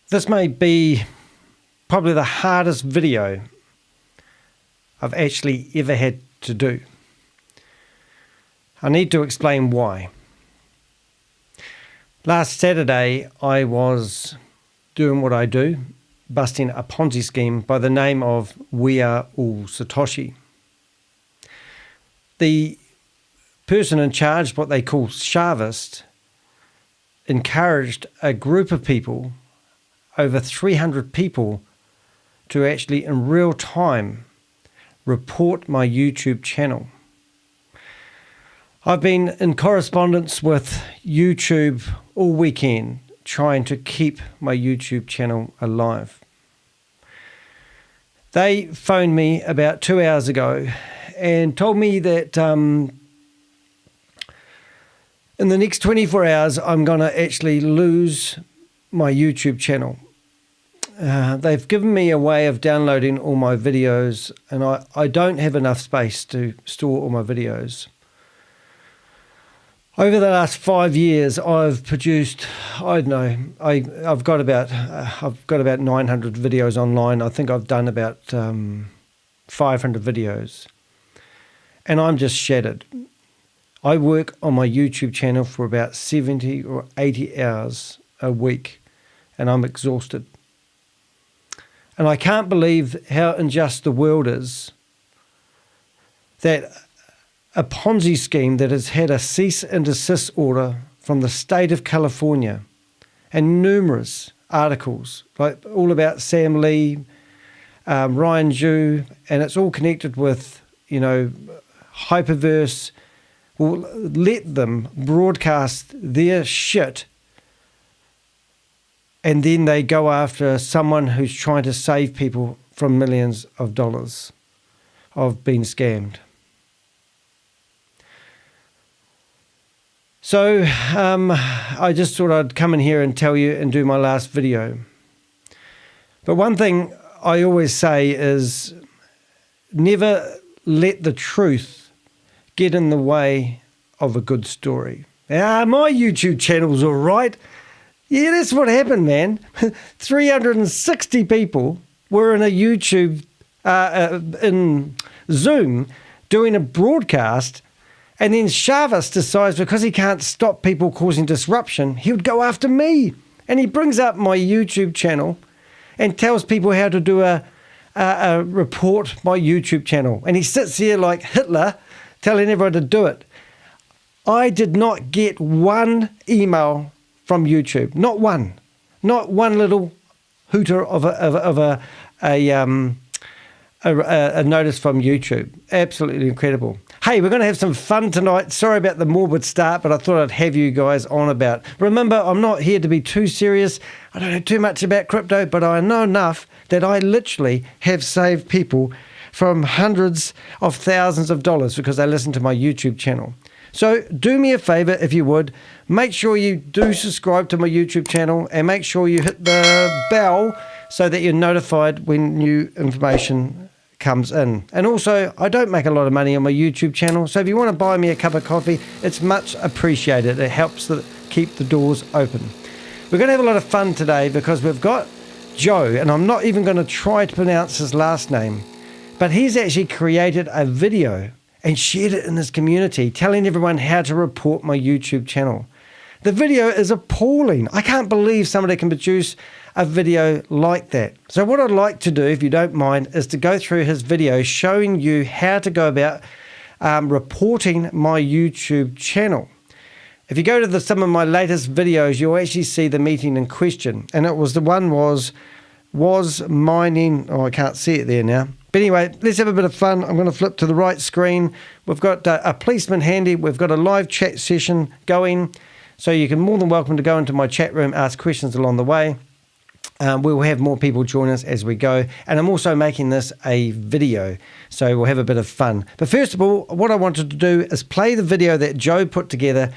This may be probably the hardest video I've actually ever had to do. I need to explain why. Last Saturday, I was doing what I do, busting a Ponzi scheme by the name of We Are All Satoshi. The person in charge, what they call Sharvist, encouraged a group of people, over 300 people, to actually in real time report my YouTube channel. I've been in correspondence with YouTube all weekend trying to keep my YouTube channel alive. They phoned me about 2 hours ago and told me that in the next 24 hours I'm going to actually lose my YouTube channel. They've given me a way of downloading all my videos, and I don't have enough space to store all my videos. Over the last 5 years, I've produced, I don't know, I've got about 900 videos online. I think I've done about 500 videos, and I'm just shattered. I work on my YouTube channel for about 70 or 80 hours a week, and I'm exhausted. And I can't believe how unjust the world is, that a Ponzi scheme that has had a cease and desist order from the state of California, and numerous articles, like all about Sam Lee, Ryan Zhu, and it's all connected with, Hyperverse, will let them broadcast their shit, and then they go after someone who's trying to save people from millions of dollars of being scammed. So I just thought I'd come in here and tell you and do my last video. But one thing I always say is never let the truth get in the way of a good story. My YouTube channel's all right. Yeah, that's what happened, man. 360 people were in a YouTube, in Zoom, doing a broadcast. And then Sharvist decides, because he can't stop people causing disruption, he would go after me. And he brings up my YouTube channel and tells people how to do a report my YouTube channel. And he sits here like Hitler telling everyone to do it. I did not get one email from YouTube. Not one. Not one little hooter of a notice from YouTube. Absolutely incredible. Hey, we're going to have some fun tonight. Sorry about the morbid start, but I thought I'd have you guys on about. Remember, I'm not here to be too serious. I don't know too much about crypto, but I know enough that I literally have saved people from hundreds of thousands of dollars because they listen to my YouTube channel. So do me a favor, if you would, make sure you do subscribe to my YouTube channel and make sure you hit the bell so that you're notified when new information comes in. And also, I don't make a lot of money on my YouTube channel, so if you want to buy me a cup of coffee, it's much appreciated. It helps keep the doors open. We're going to have a lot of fun today because we've got Joe, and I'm not even going to try to pronounce his last name, but he's actually created a video and shared it in his community, telling everyone how to report my YouTube channel. The video is appalling. I can't believe somebody can produce a video like that. So what I'd like to do, if you don't mind, is to go through his video showing you how to go about reporting my YouTube channel. If you go to some of my latest videos, you'll actually see the meeting in question. And it was the one was mining, I can't see it there now. But anyway, let's have a bit of fun. I'm going to flip to the right screen. We've got a policeman handy. We've got a live chat session going. So you can more than welcome to go into my chat room, ask questions along the way. We'll have more people join us as we go. And I'm also making this a video, so we'll have a bit of fun. But first of all, what I wanted to do is play the video that Joe put together,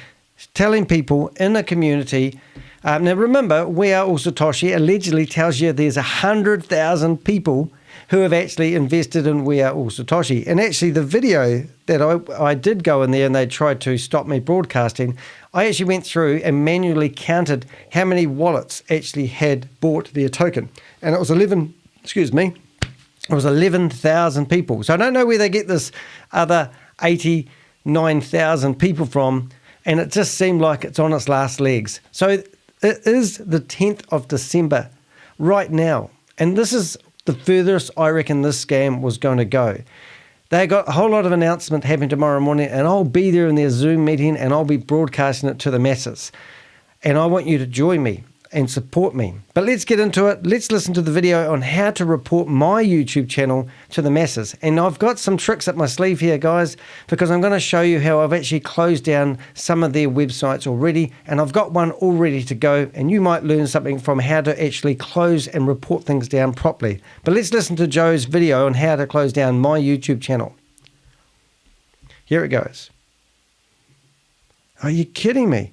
telling people in the community. Now remember, We Are All Satoshi allegedly tells you there's 100,000 people who have actually invested in We Are All Satoshi. And actually the video that I did go in there and they tried to stop me broadcasting, I actually went through and manually counted how many wallets actually had bought their token. And it was 11,000 people. So I don't know where they get this other 89,000 people from, and it just seemed like it's on its last legs. So it is the 10th of December right now, and this is the furthest I reckon this scam was going to go. They got a whole lot of announcement happening tomorrow morning, and I'll be there in their Zoom meeting, and I'll be broadcasting it to the masses. And I want you to join me and support me. But let's get into it. Let's listen to the video on how to report my YouTube channel to the masses. And I've got some tricks up my sleeve here, guys, because I'm going to show you how I've actually closed down some of their websites already, and I've got one all ready to go, and you might learn something from how to actually close and report things down properly. But let's listen to Joe's video on how to close down my YouTube channel. Here it goes. Are you kidding me?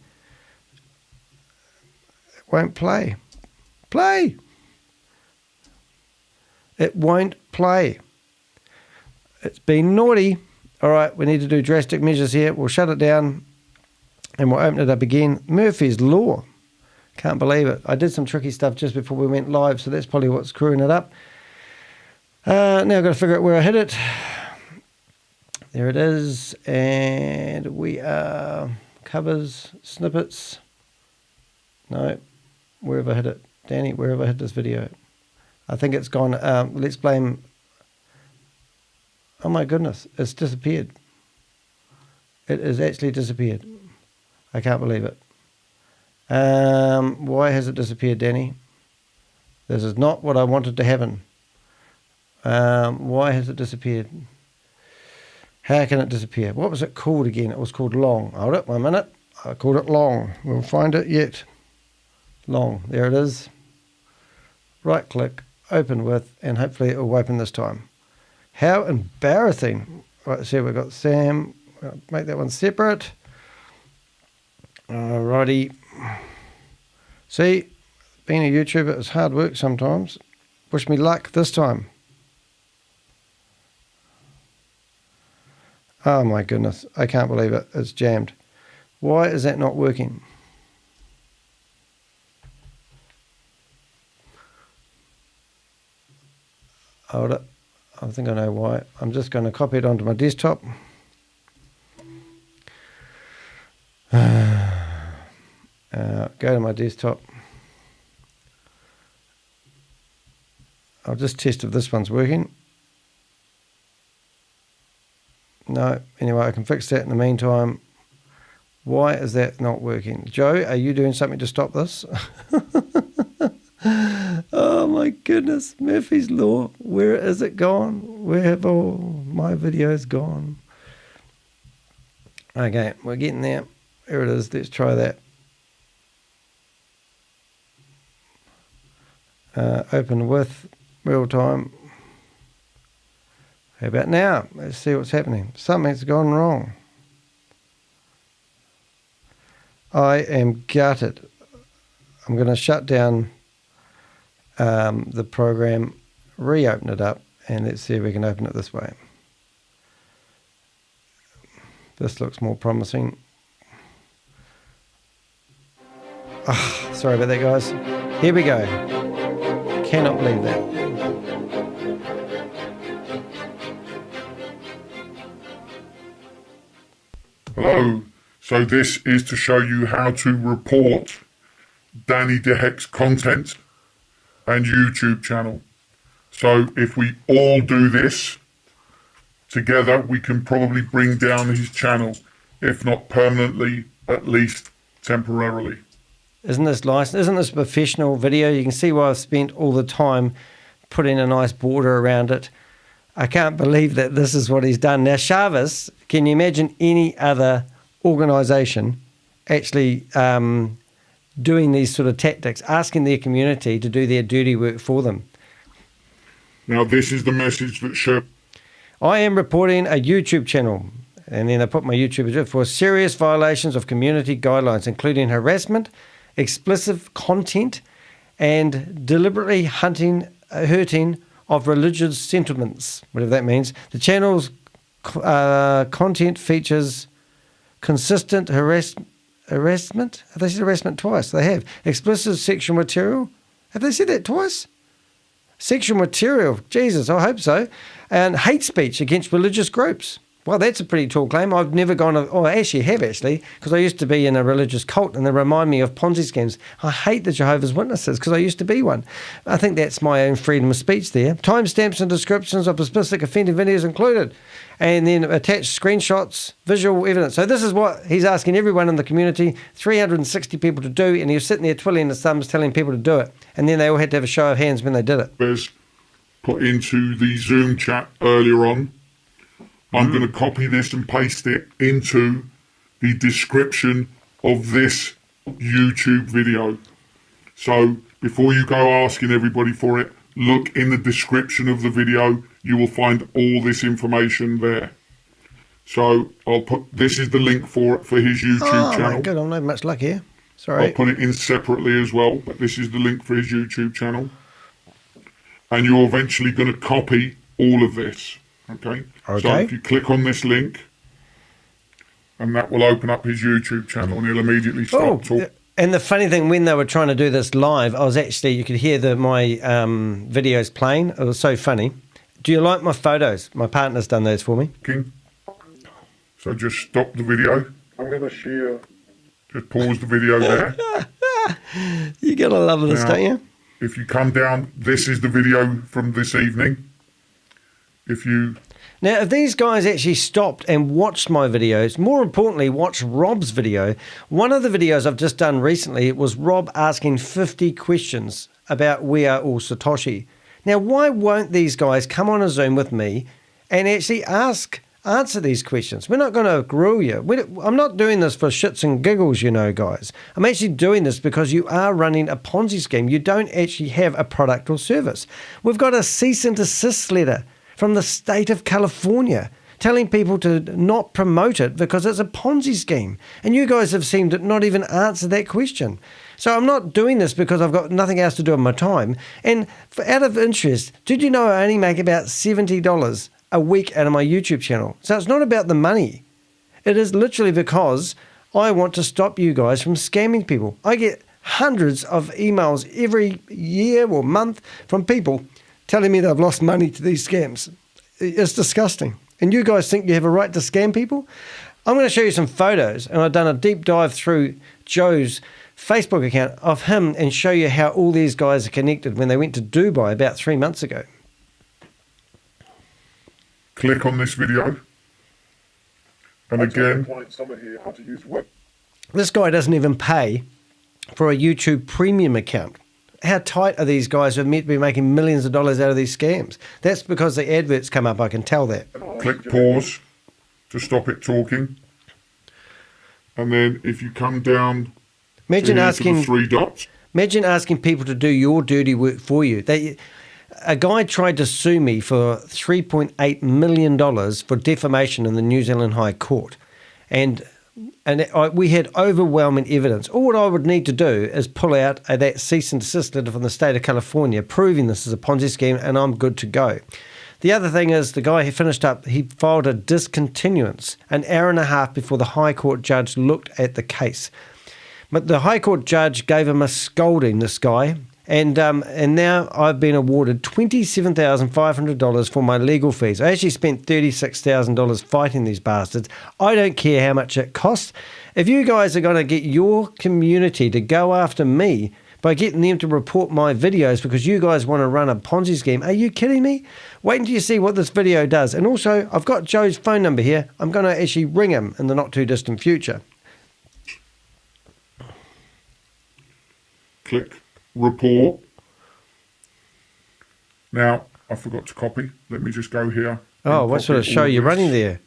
Won't play. Play. It won't play. It's been naughty. All right, we need to do drastic measures here. We'll shut it down and we'll open it up again. Murphy's Law. Can't believe it. I did some tricky stuff just before we went live, so that's probably what's screwing it up. Now I've got to figure out where I hit it. There it is. And we are covers, snippets. No. Where have I hit it? Danny, where have I hit this video? I think it's gone. Let's blame. Oh my goodness, it's disappeared. It has actually disappeared. I can't believe it. Why has it disappeared, Danny? This is not what I wanted to happen. Why has it disappeared? How can it disappear? What was it called again? It was called Long. Hold it, 1 minute. I called it Long. We'll find it yet. Long. There it is. Right click, open with, and hopefully it will open this time. How embarrassing. Right, so we've got Sam. I'll make that one separate. Alrighty. See, being a YouTuber is hard work sometimes. Wish me luck this time. Oh my goodness, I can't believe it. It's jammed. Why is that not working? Hold it. I think I know why. I'm just going to copy it onto my desktop. Go to my desktop. I'll just test if this one's working. No. Anyway, I can fix that in the meantime. Why is that not working? Joe, are you doing something to stop this? Oh my goodness, Murphy's Law. Where is it gone? Where have all my videos gone? Okay, we're getting there. Here it is. Let's try that. Open with real time. How about now? Let's see what's happening. Something's gone wrong. I am gutted. I'm going to shut down the program, reopen it up, and let's see if we can open it this way. This looks more promising. Oh, sorry about that, guys. Here we go. Cannot believe that. Hello. So this is to show you how to report Danny DeHeck's content and YouTube channel. So if we all do this together, we can probably bring down his channel, if not permanently, at least temporarily. Isn't this nice? Isn't this a professional video? You can see why I've spent all the time putting a nice border around it. I can't believe that this is what he's done. Now, Chavis, can you imagine any other organisation actually doing these sort of tactics, asking their community to do their dirty work for them? Now, this is the message that should. I am reporting a YouTube channel, and then I put my YouTube address, for serious violations of community guidelines, including harassment, explicit content, and deliberately hurting of religious sentiments, whatever that means. The channel's content features consistent harassment. Have they said harassment twice? They have. Explicit sexual material. Have they said that twice? Sexual material. Jesus, I hope so. And hate speech against religious groups. Well, that's a pretty tall claim. I've never gone, I actually have because I used to be in a religious cult and they remind me of Ponzi schemes. I hate the Jehovah's Witnesses because I used to be one. I think that's my own freedom of speech there. Timestamps and descriptions of specific offending videos included. And then attached screenshots, visual evidence. So this is what he's asking everyone in the community, 360 people to do, and he was sitting there twiddling his thumbs telling people to do it. And then they all had to have a show of hands when they did it. Bez put into the Zoom chat earlier on. I'm going to copy this and paste it into the description of this YouTube video. So before you go asking everybody for it, look in the description of the video. You will find all this information there. So I'll put, this is the link for it for his YouTube channel. Oh my God, I'm not much luck here. Sorry. I'll put it in separately as well, but this is the link for his YouTube channel. And you're eventually going to copy all of this. Okay. So if you click on this link, and that will open up his YouTube channel, and he'll immediately start talking. And the funny thing, when they were trying to do this live, I was actually, you could hear my videos playing. It was so funny. Do you like my photos? My partner's done those for me. So just stop the video. I'm going to share. Just pause the video there. You gotta love this, don't you? If you come down, this is the video from this evening. Now, if these guys actually stopped and watched my videos, more importantly, watched Rob's video, one of the videos I've just done recently, it was Rob asking 50 questions about We Are All Satoshi. Now, why won't these guys come on a Zoom with me and actually answer these questions? We're not going to grill you. I'm not doing this for shits and giggles, you know, guys. I'm actually doing this because you are running a Ponzi scheme. You don't actually have a product or service. We've got a cease and desist letter from the state of California telling people to not promote it because it's a Ponzi scheme. And you guys have seemed to not even answer that question. So I'm not doing this because I've got nothing else to do with my time. And out of interest, did you know I only make about $70 a week out of my YouTube channel? So it's not about the money. It is literally because I want to stop you guys from scamming people. I get hundreds of emails every year or month from people telling me they've lost money to these scams. It's disgusting. And you guys think you have a right to scam people? I'm going to show you some photos, and I've done a deep dive through Joe's Facebook account of him and show you how all these guys are connected when they went to Dubai about 3 months ago. Click on this video. And again, this guy doesn't even pay for a YouTube premium account. How tight are these guys who are meant to be making millions of dollars out of these scams? That's because the adverts come up, I can tell that. Click pause to stop it talking. And then if you come down to the 3 dots. Imagine asking people to do your dirty work for you. A guy tried to sue me for $3.8 million for defamation in the New Zealand High Court. And we had overwhelming evidence. All I would need to do is pull out that cease and desist letter from the state of California proving this is a Ponzi scheme, and I'm good to go. The other thing is the guy who finished up, he filed a discontinuance an hour and a half before the High Court judge looked at the case. But the High Court judge gave him a scolding, this guy, and now I've been awarded $27,500 for my legal fees. I actually spent $36,000 fighting these bastards. I don't care how much it costs. If you guys are going to get your community to go after me by getting them to report my videos because you guys want to run a Ponzi scheme, are you kidding me? Wait until you see what this video does. And also, I've got Joe's phone number here. I'm going to actually ring him in the not too distant future. Click report. Now, I forgot to copy. Let me just go here. Oh, what sort of show you're running there?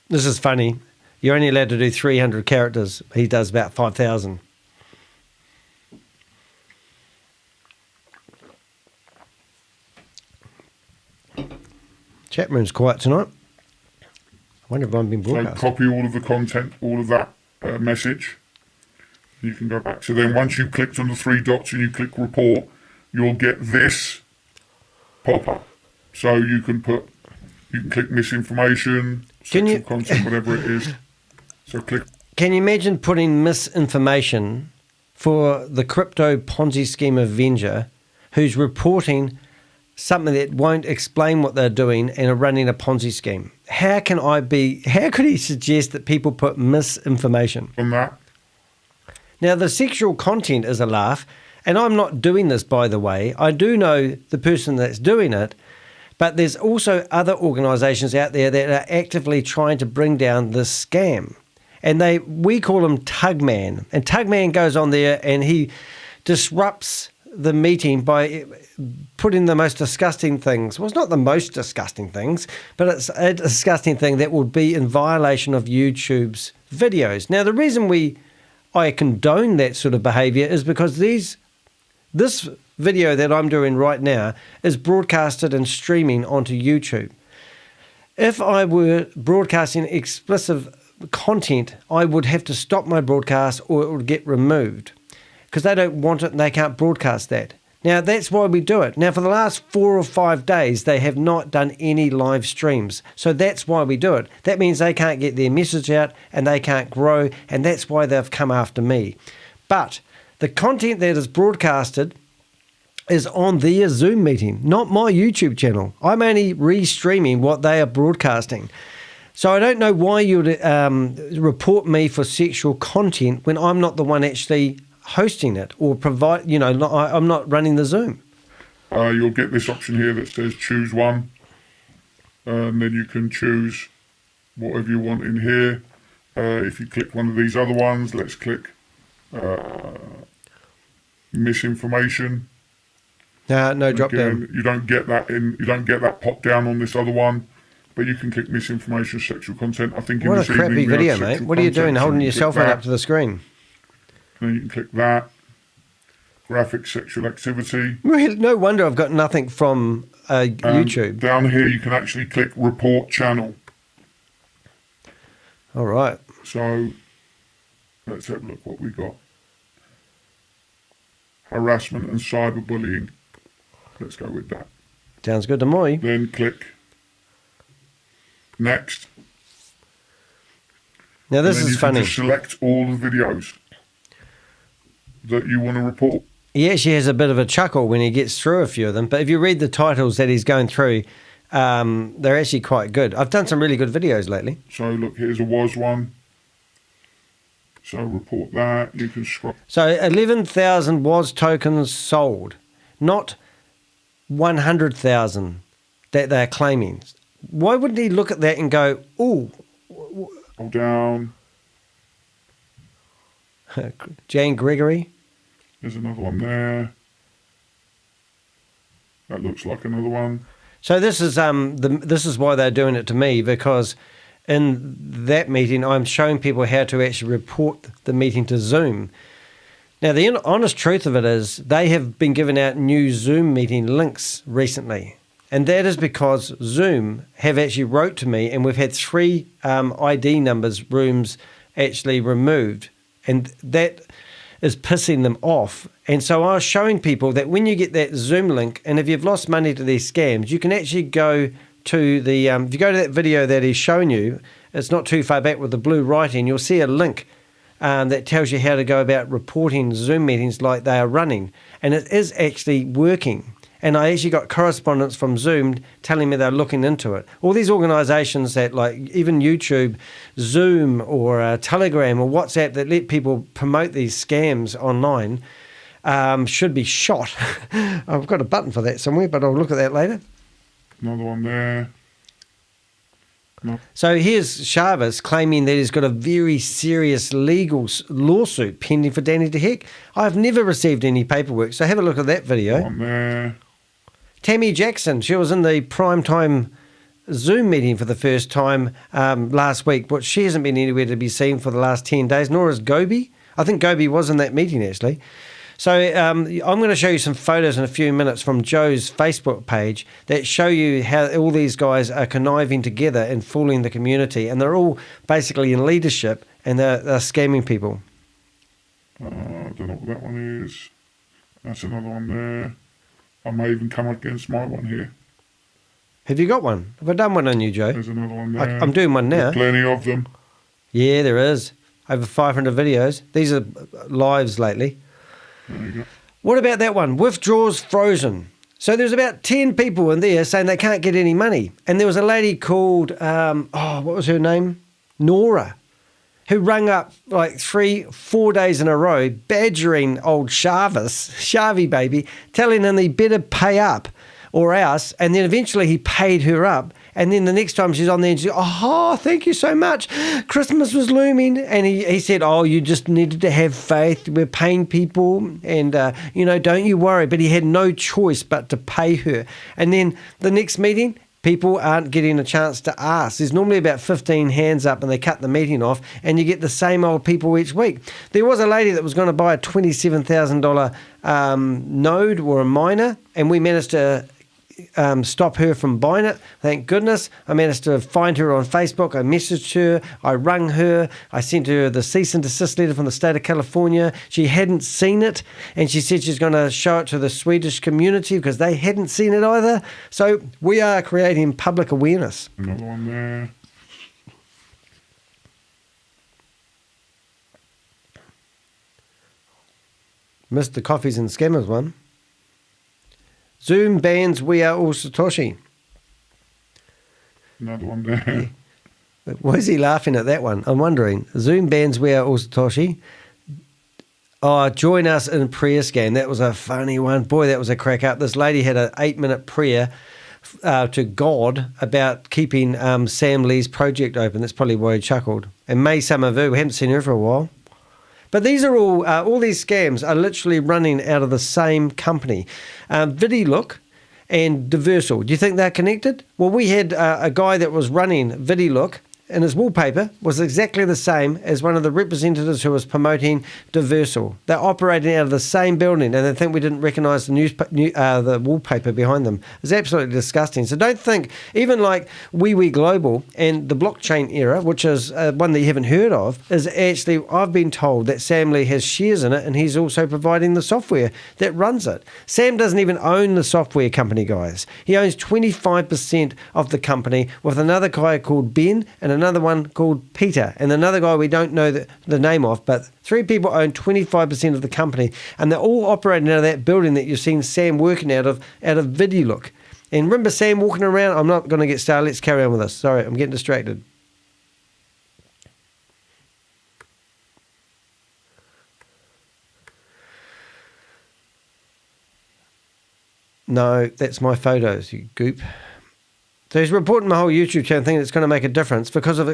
This is funny. You're only allowed to do 300 characters. He does about 5,000. Chat room's quiet tonight. I wonder if I've been broadcast. So copy all of the content, all of that message. You can go back. So then once you've clicked on the 3 dots and you click report, you'll get this pop up. So you can click misinformation, sexual content, whatever it is. So click. Can you imagine putting misinformation for the Crypto Ponzi Scheme Avenger, who's reporting something that won't explain what they're doing and are running a Ponzi scheme? How could he suggest that people put misinformation On that. Now, the sexual content is a laugh, and I'm not doing this, by the way. I do know the person that's doing it, but there's also other organisations out there that are actively trying to bring down this scam. And we call him Tugman. And Tugman goes on there and he disrupts the meeting by putting the most disgusting things. Well, it's not the most disgusting things, but it's a disgusting thing that would be in violation of YouTube's videos. Now, the reason I condone that sort of behaviour is because this video that I'm doing right now is broadcasted and streaming onto YouTube. If I were broadcasting explicit content, I would have to stop my broadcast or it would get removed because they don't want it and they can't broadcast that. Now, that's why we do it. Now, for the last 4 or 5 days, they have not done any live streams. So that's why we do it. That means they can't get their message out and they can't grow, and that's why they've come after me. But the content that is broadcasted is on their Zoom meeting, not my YouTube channel. I'm only re-streaming what they are broadcasting. So I don't know why you would report me for sexual content when I'm not the one actually hosting it or I'm not running the Zoom. You'll get this option here that says choose one, and then you can choose whatever you want in here. If you click one of these other ones, let's click misinformation. No drop down. You don't get that pop down on this other one, but you can click misinformation, sexual content. I think in what this a crappy evening, video, mate. What are you doing holding your cell phone up to the screen? And then you can click that. Graphic sexual activity. Well, no wonder I've got nothing from YouTube. Down here you can actually click report channel. All right. So let's have a look what we got. Harassment and cyberbullying. Let's go with that. Sounds good to me. Then click next. Now this is funny. You can just select all the videos that you want to report. He actually has a bit of a chuckle when he gets through a few of them, but if you read the titles that he's going through, they're actually quite good. I've done some really good videos lately. So look, here's a WAAS one. So report that. You can scroll. So 11,000 WAAS tokens sold, not 100,000 that they're claiming. Why wouldn't he look at that and go, ooh? Hold down. Jane Gregory. There's another one there. That looks like another one. So this is why they're doing it to me, because in that meeting I'm showing people how to actually report the meeting to Zoom. Now the honest truth of it is they have been giving out new Zoom meeting links recently, and that is because Zoom have actually wrote to me, and we've had 3 ID numbers rooms actually removed, and that is pissing them off. And so I was showing people that when you get that Zoom link, and if you've lost money to these scams, you can actually go to the, if you go to that video that he's shown you, it's not too far back with the blue writing, you'll see a link that tells you how to go about reporting Zoom meetings like they are running. And it is actually working. And I actually got correspondence from Zoom telling me they're looking into it. All these organisations that, like even YouTube, Zoom or Telegram or WhatsApp that let people promote these scams online should be shot. I've got a button for that somewhere, but I'll look at that later. Another one there. No. So here's Chavez claiming that he's got a very serious legal lawsuit pending for Danny DeHeck. I've never received any paperwork, so have a look at that video. One there. Tammy Jackson, she was in the primetime Zoom meeting for the first time last week, but she hasn't been anywhere to be seen for the last 10 days, nor is Gobi. I think Gobi was in that meeting, actually. So I'm going to show you some photos in a few minutes from Joe's Facebook page that show you how all these guys are conniving together and fooling the community, and they're all basically in leadership, and they're scamming people. I don't know what that one is. That's another one there. I may even come against my one here. Have you got one? Have I done one on you, Joe? There's another one there. I'm doing one now. There's plenty of them. Yeah, there is. Over 500 videos. These are lives lately. There you go. What about that one? Withdrawals frozen. So there's about 10 people in there saying they can't get any money. And there was a lady called, what was her name? Nora, who rang up like 3-4 days in a row, badgering old Shavi baby, telling him he better pay up or else. And then eventually he paid her up. And then the next time she's on there, and she's, oh, thank you so much. Christmas was looming. And he said, oh, you just needed to have faith. We're paying people and, don't you worry. But he had no choice but to pay her. And then the next meeting, people aren't getting a chance to ask. There's normally about 15 hands up and they cut the meeting off and you get the same old people each week. There was a lady that was going to buy a $27,000 node or a miner, and we managed to stop her from buying it. Thank goodness. I managed to find her on Facebook. I messaged her. I rung her. I sent her the cease and desist letter from the state of California. She hadn't seen it, and she said she's going to show it to the Swedish community because they hadn't seen it either. So we are creating public awareness. Another one there. Missed the coffees and scammers one. Zoom bans We Are All Satoshi. Another one there. Why is he laughing at that one? I'm wondering. Zoom bans We Are All Satoshi. Oh, join us in prayer scam. That was a funny one. Boy, that was a crack up. This lady had an 8-minute prayer to God about keeping Sam Lee's project open. That's probably why he chuckled. And May Summervu, we haven't seen her for a while. But these are all these scams are literally running out of the same company. VidiLook and Diversal. Do you think they're connected? Well, we had a guy that was running VidiLook, and his wallpaper was exactly the same as one of the representatives who was promoting Diversal. They're operating out of the same building, and they think we didn't recognise the wallpaper behind them. It's absolutely disgusting. So don't think, even like WeWe Global and the blockchain era, which is one that you haven't heard of, is actually, I've been told that Sam Lee has shares in it, and he's also providing the software that runs it. Sam doesn't even own the software company, guys. He owns 25% of the company with another guy called Ben and another one called Peter, and another guy we don't know the name of, but 3 people own 25% of the company, and they're all operating out of that building that you've seen Sam working out of VidiLook. And remember Sam walking around? I'm not going to get started. Let's carry on with this. Sorry, I'm getting distracted. No, that's my photos, you goop. So he's reporting my whole YouTube channel thinking it's going to make a difference because of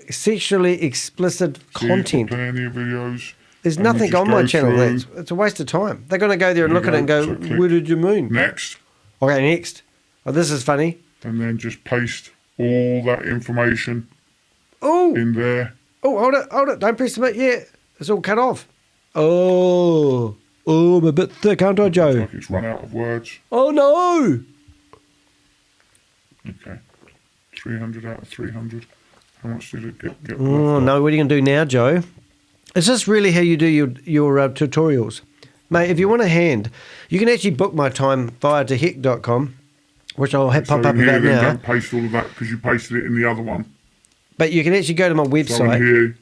sexually explicit content. Plenty of videos. There's nothing on my channel. It's a waste of time. They're going to go there and look at it and go, what did you mean? Next. Okay, next. Oh, this is funny. And then just paste all that information in there. Oh, hold it. Don't press submit yet. It's all cut off. Oh, I'm a bit thick, aren't I, Joe? Looks like it's run out of words. Oh, no. Okay. 300 out of 300. How much did it get Oh, no. What are you going to do now, Joe? Is this really how you do your tutorials? Mate, if you want a hand, you can actually book my time via toheck.com, which I'll have pop up about now. Don't paste all of that because you pasted it in the other one. But you can actually go to my website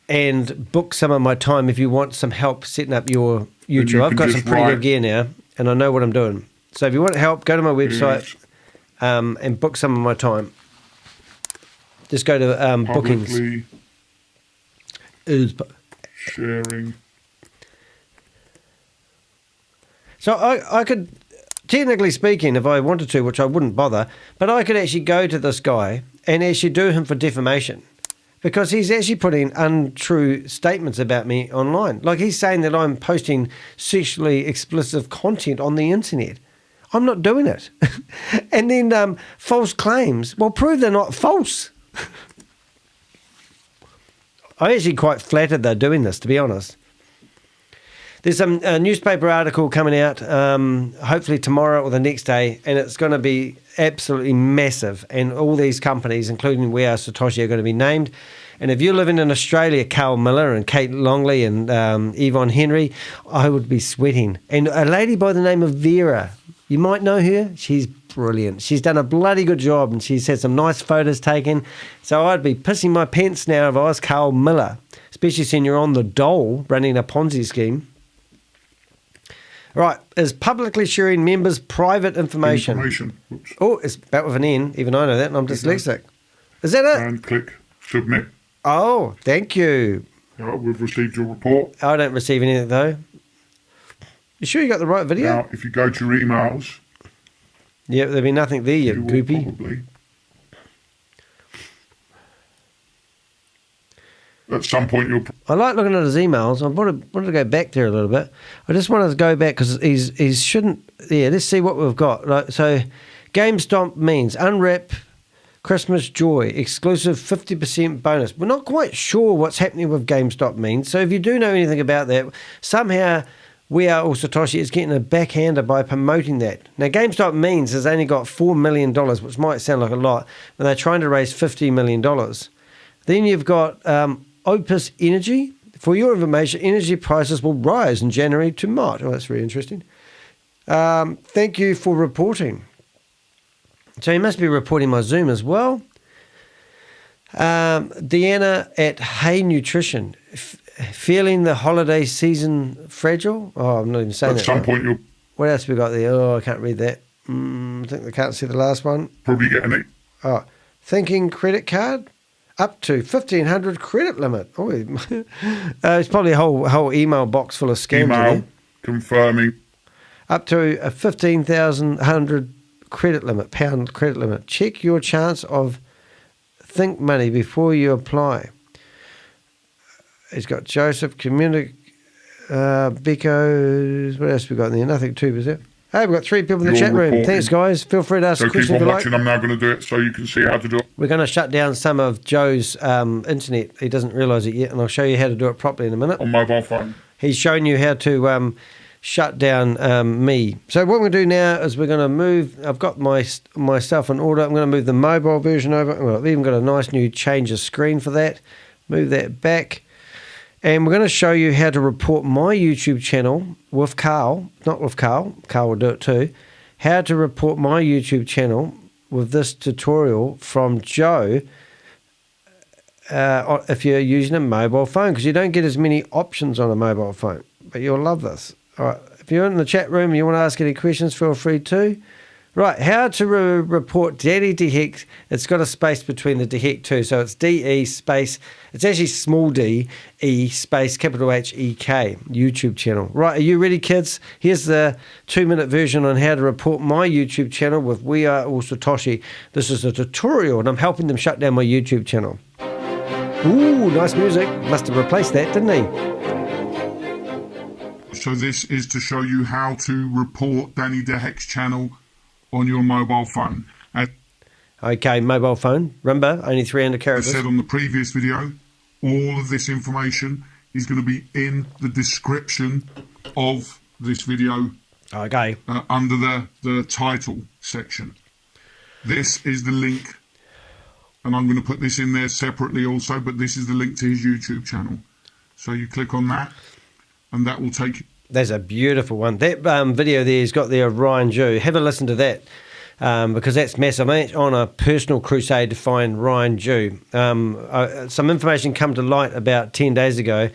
and book some of my time if you want some help setting up your YouTube. I've got some pretty good gear now, and I know what I'm doing. So if you want help, go to my website and book some of my time. Just go to bookings. Sharing. So I could, technically speaking, if I wanted to, which I wouldn't bother, but I could actually go to this guy and actually do him for defamation because he's actually putting untrue statements about me online. Like he's saying that I'm posting sexually explicit content on the internet. I'm not doing it. And then false claims. Well, prove they're not false. I'm actually quite flattered they're doing this, to be honest. There's some newspaper article coming out, hopefully tomorrow or the next day, and it's going to be absolutely massive. And all these companies, including WAAS, Satoshi, are going to be named. And if you're living in Australia, Carl Miller and Kate Longley and Yvonne Henry, I would be sweating. And a lady by the name of Vera, you might know her. She's brilliant. She's done a bloody good job, and she's had some nice photos taken. So I'd be pissing my pants now if I was Carl Miller, especially seeing you're on the dole running a Ponzi scheme. Right, is publicly sharing members' private information. Oops. Oh, it's about with an N. Even I know that, and I'm dyslexic. Is that it? And click submit. Oh, thank you. We've received your report. I don't receive anything, though. You sure you got the right video? Now, if you go to your emails, Yeah, there'll be nothing there, you you will goopy. probably, at some point, you'll I like looking at his emails. I wanted to go back there a little bit. I just wanted to go back because he's shouldn't. Yeah, let's see what we've got. Right, so, GameStop means unwrap Christmas joy, exclusive 50% bonus. We're not quite sure what's happening with GameStop means. So if you do know anything about that, somehow WAAS or Satoshi is getting a backhander by promoting that. Now, GameStop means has only got $4 million, which might sound like a lot, and they're trying to raise $50 million. Then you've got Opus Energy. For your information, energy prices will rise in January to March. Oh, that's very interesting. Thank you for reporting. So he must be reporting my Zoom as well. Deanna at Hey Nutrition. Feeling the holiday season fragile? Oh, I'm not even saying that. at some point, you'll What else we got there? Oh, I can't read that. I think I can't see the last one. probably get an Oh, thinking credit card? Up to 1,500 credit limit. Oh, it's probably a whole email box full of scams. in there. email confirming. Up to a 15,100 credit limit, pound credit limit. Check your chance of Think Money before you apply. He's got Joseph, Bicos. What else we got in there? Nothing too, is it? Hey, we've got 3 people in the You're chat room. reporting. Thanks, guys. Feel free to ask So a keep question if on you like. watching. I'm now going to do it so you can see how to do it. We're going to shut down some of Joe's internet. He doesn't realise it yet, and I'll show you how to do it properly in a minute. On mobile phone. He's showing you how to shut down me. So what we're going to do now is we're going to move. I've got my stuff in order. I'm going to move the mobile version over. Well, I've even got a nice new change of screen for that. Move that back. And we're going to show you how to report my YouTube channel with Carl. Not with Carl. Carl will do it too. How to report my YouTube channel with this tutorial from Joe if you're using a mobile phone, because you don't get as many options on a mobile phone. But you'll love this. All right. If you're in the chat room and you want to ask any questions, feel free to. Right. How to report Daddy DeHeck. It's got a space between the DeHeck too. So it's DE space. It's actually small d, E space, capital HEK, YouTube channel. Right. Are you ready, kids? Here's the 2-minute version on how to report my YouTube channel with WAAS or Satoshi. This is a tutorial, and I'm helping them shut down my YouTube channel. Ooh, nice music. Must have replaced that, didn't he? So this is to show you how to report Danny DeHeck's channel on your mobile phone. As Okay, mobile phone. Remember, only 300 I characters. said on the previous video, all of this information is going to be in the description of this video Okay. under the title section. This is the link, and I'm going to put this in there separately also, but this is the link to his YouTube channel. So you click on that, and that will take you. That's a beautiful one. That video there he's got there of Ryan Jew. Have a listen to that because that's massive. I'm on a personal crusade to find Ryan Jew. Some information come to light about 10 days ago,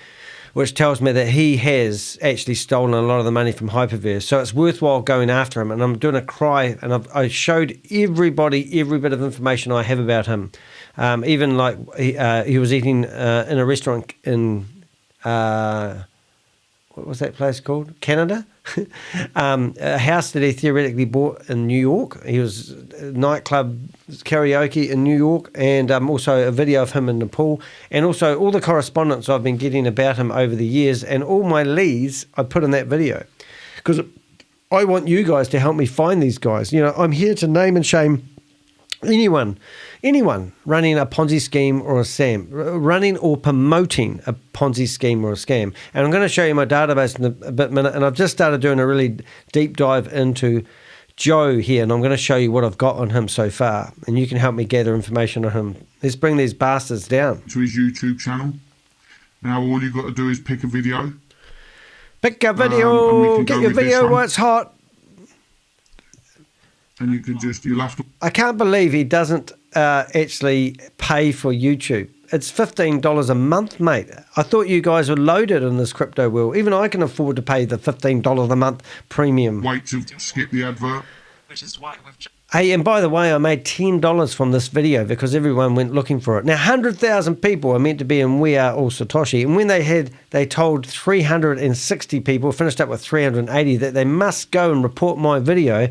which tells me that he has actually stolen a lot of the money from Hyperverse. So it's worthwhile going after him. And I'm doing a cry, and I showed everybody every bit of information I have about him. Even like he was eating in a restaurant in... what was that place called? Canada? A house that he theoretically bought in New York. He was nightclub karaoke in New York, and also a video of him in the pool, and also all the correspondence I've been getting about him over the years, and all my leads I put in that video, because I want you guys to help me find these guys. You know, I'm here to name and shame Anyone running a Ponzi scheme or a scam, running or promoting a Ponzi scheme or a scam. And I'm going to show you my database in a minute. And I've just started doing a really deep dive into Joe here, and I'm going to show you what I've got on him so far. And you can help me gather information on him. Let's bring these bastards down. To his YouTube channel. Now all you've got to do is pick a video. Pick a video. Get your video while it's hot. And you can you'll have to... I can't believe he doesn't actually pay for YouTube. It's $15 a month, mate. I thought you guys were loaded in this crypto world. Even I can afford to pay the $15 a month premium. Wait to skip the advert. Which is why we've... Hey, and by the way, I made $10 from this video because everyone went looking for it. Now, 100,000 people are meant to be in We Are All Satoshi. And when they told 360 people, finished up with 380, that they must go and report my video.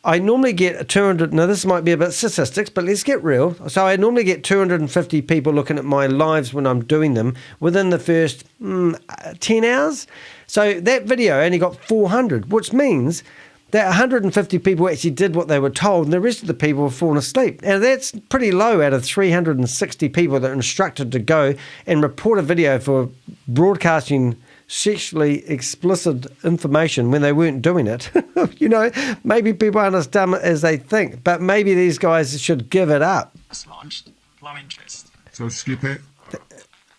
I normally get 200, now this might be a bit statistics, but let's get real. So I normally get 250 people looking at my lives when I'm doing them within the first 10 hours. So that video only got 400, which means that 150 people actually did what they were told and the rest of the people were falling asleep. Now that's pretty low out of 360 people that are instructed to go and report a video for broadcasting sexually explicit information when they weren't doing it. You know, maybe people aren't as dumb as they think, but maybe these guys should give it up. launched. Low interest. So skip it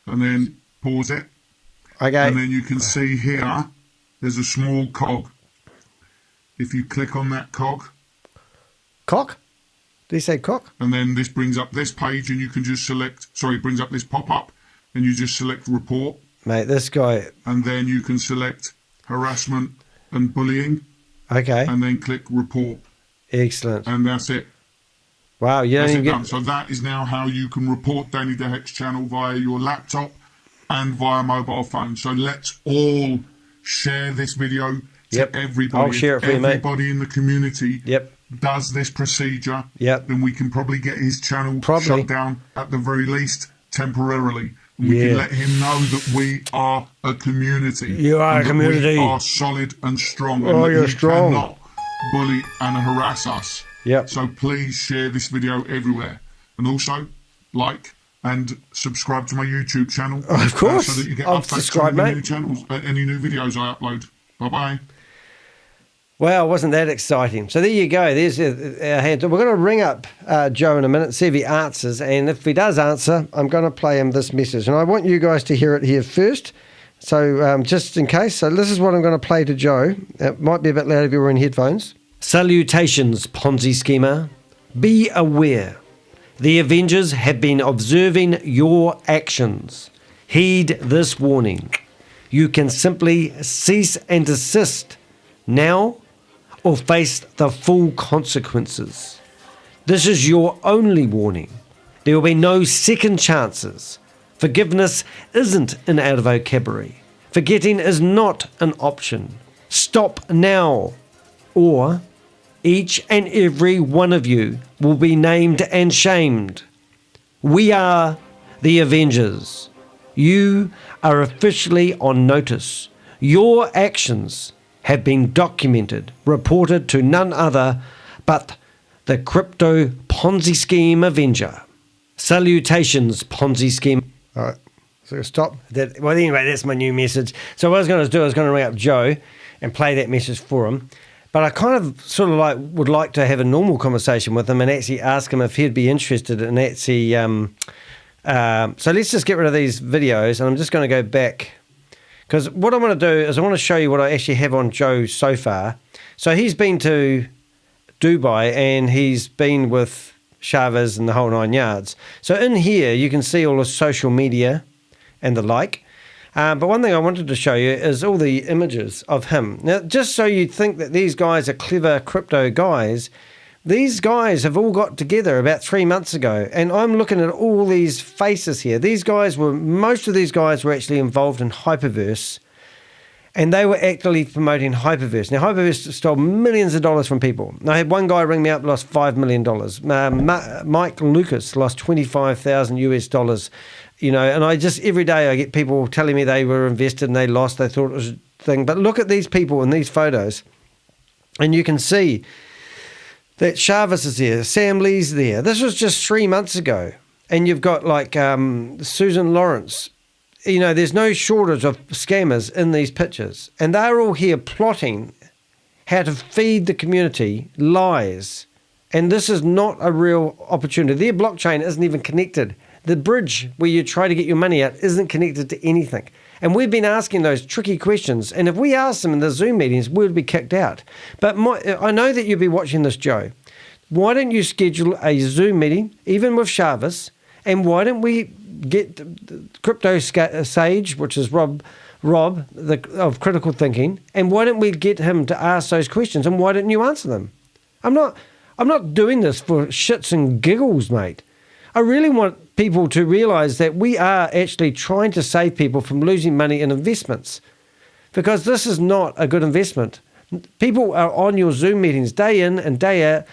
and then pause it. Okay. And then you can see here, there's a small cog. If you click on that cog. Cock? Did he say cock? And then this brings up this page and you can just select, it brings up this pop-up and you just select report. Mate, this guy... And then you can select harassment and bullying. Okay. And then click report. Excellent. And that's it. Wow, you don't That's even it done. get... So that is now how you can report Danny Dehek's channel via your laptop and via mobile phone. So let's all share this video to everybody. I'll share it for you, mate. Everybody in the community does this procedure. Then we can probably get his channel shut down at the very least temporarily. We can let him know that we are a community. You are a community. We are solid and strong. Oh, and you're strong. Cannot bully and harass us. Yep. So please share this video everywhere. And also, like and subscribe to my YouTube channel. Of course. So that you get I'll updates subscribe, on any mate. new channels, any new videos I upload. Bye-bye. Wow, wasn't that exciting? So there you go. There's our hand. We're going to ring up Joe in a minute, see if he answers. And if he does answer, I'm going to play him this message. And I want you guys to hear it here first. So just in case. So this is what I'm going to play to Joe. It might be a bit loud if you're wearing headphones. Salutations, Ponzi schemer. Be aware. The Avengers have been observing your actions. Heed this warning. You can simply cease and desist now or face the full consequences. This is your only warning. There will be no second chances. Forgiveness isn't in our vocabulary. Forgetting is not an option. Stop now, or each and every one of you will be named and shamed. We are the Avengers. You are officially on notice. Your actions have been documented, reported to none other but the Crypto Ponzi Scheme Avenger. Salutations, Ponzi Scheme. All right, so stop. Well, anyway, that's my new message. So what I was going to do, I was going to ring up Joe and play that message for him. But I kind of sort of like would like to have a normal conversation with him and actually ask him if he'd be interested in actually... so let's just get rid of these videos, and I'm just going to go back. Because what I want to do is I want to show you what I actually have on Joe so far. So he's been to Dubai and he's been with Chavez and the whole 9 yards. So in here you can see all the social media and the like. But one thing I wanted to show you is all the images of him. Now, just so you think that these guys are clever crypto guys, these guys have all got together about 3 months ago, and I'm looking at all these faces here. Most of these guys were actually involved in Hyperverse, and they were actively promoting Hyperverse. Now, Hyperverse stole millions of dollars from people. I had one guy ring me up, lost $5 million. Mike Lucas lost 25,000 US dollars. You know, and every day I get people telling me they were invested and they lost, they thought it was a thing. But look at these people in these photos, and you can see that Jarvis is there, Sam Lee's there. This was just 3 months ago. And you've got like Susan Lawrence. You know, there's no shortage of scammers in these pictures. And they're all here plotting how to feed the community lies. And this is not a real opportunity. Their blockchain isn't even connected. The bridge where you try to get your money out isn't connected to anything. And we've been asking those tricky questions. And if we asked them in the Zoom meetings, we'd be kicked out. But I know that you'll be watching this, Joe. Why don't you schedule a Zoom meeting, even with Jarvis, and why don't we get Crypto Sage, which is Rob of Critical Thinking, and why don't we get him to ask those questions, and why don't you answer them? I'm not doing this for shits and giggles, mate. I really want people to realise that we are actually trying to save people from losing money in investments, because this is not a good investment. People are on your Zoom meetings day in and day out,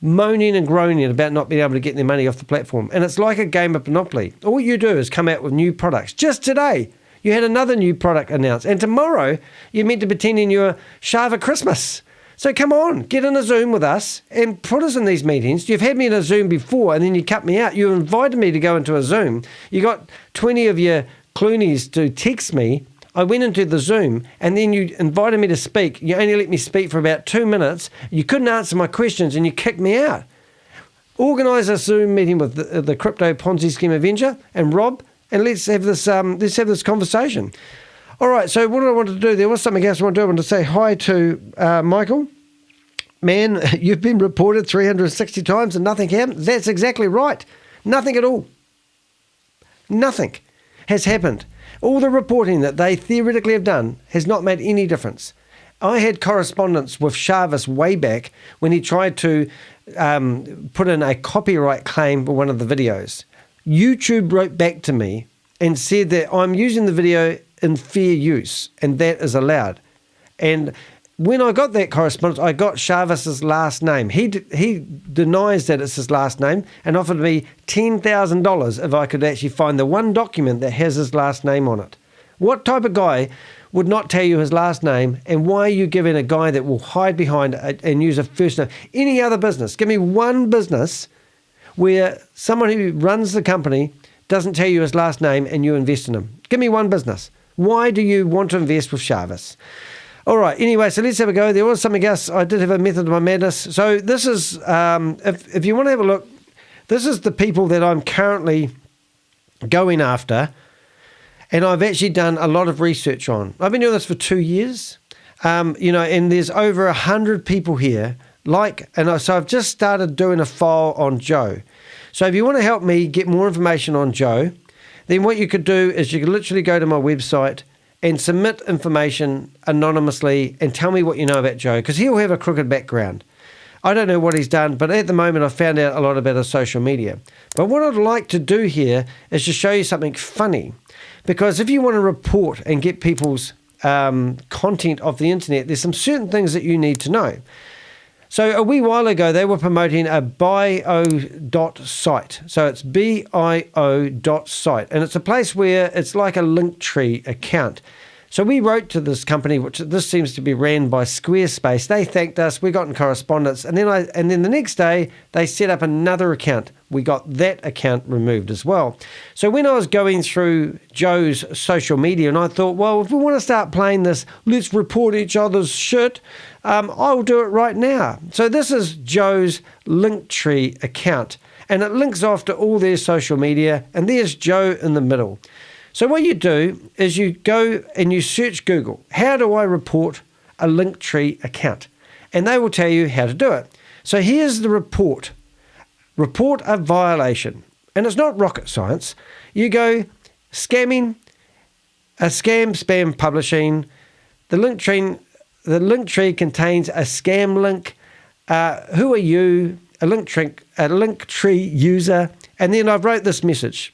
moaning and groaning about not being able to get their money off the platform. And it's like a game of Monopoly. All you do is come out with new products. Just today, you had another new product announced. And tomorrow, you're meant to be attending your Shava Christmas. So come on, get in a Zoom with us and put us in these meetings. You've had me in a Zoom before and then you cut me out. You invited me to go into a Zoom. You got 20 of your Cloonies to text me. I went into the Zoom and then you invited me to speak. You only let me speak for about 2 minutes. You couldn't answer my questions and you kicked me out. Organise a Zoom meeting with the Crypto Ponzi Scheme Avenger and Rob, and let's have this conversation. All right, so what did I want to do? There was something else I wanted to do. I wanted to say hi to Michael. Man, you've been reported 360 times and nothing happened. That's exactly right. Nothing at all. Nothing has happened. All the reporting that they theoretically have done has not made any difference. I had correspondence with Jarvis way back when he tried to put in a copyright claim for one of the videos. YouTube wrote back to me and said that I'm using the video in fair use and that is allowed. And when I got that correspondence, I got Jarvis's last name. He denies that it's his last name and offered me $10,000 if I could actually find the one document that has his last name on it. What type of guy would not tell you his last name, and why are you giving a guy that will hide behind and use a first name? Any other business, give me one business where someone who runs the company doesn't tell you his last name and you invest in him. Give me one business. Why do you want to invest with Jarvis? All right, anyway, so let's have a go. There was something else. I did have a method of my madness. So this is, if you want to have a look, this is the people that I'm currently going after, and I've actually done a lot of research on. I've been doing this for 2 years, and there's over 100 people here. So I've just started doing a file on Joe. So if you want to help me get more information on Joe, then what you could do is you could literally go to my website and submit information anonymously and tell me what you know about Joe, because he'll have a crooked background. I don't know what he's done, but at the moment I've found out a lot about his social media. But what I'd like to do here is to show you something funny, because if you want to report and get people's content off the internet, there's some certain things that you need to know. So a wee while ago, they were promoting a bio.site. So it's bio.site. And it's a place where it's like a Linktree account. So we wrote to this company, which this seems to be ran by Squarespace. They thanked us. We got in correspondence. And then the next day, they set up another account. We got that account removed as well. So when I was going through Joe's social media, and I thought, well, if we want to start playing this, let's report each other's shit, I'll do it right now. So this is Joe's Linktree account, and it links off to all their social media, and there's Joe in the middle. So what you do is you go and you search Google, how do I report a Linktree account? And they will tell you how to do it. So here's the report. Report a violation. And it's not rocket science. You go scamming, a spam publishing. The Linktree contains a scam link. Who are you? A Linktree user. And then I've wrote this message.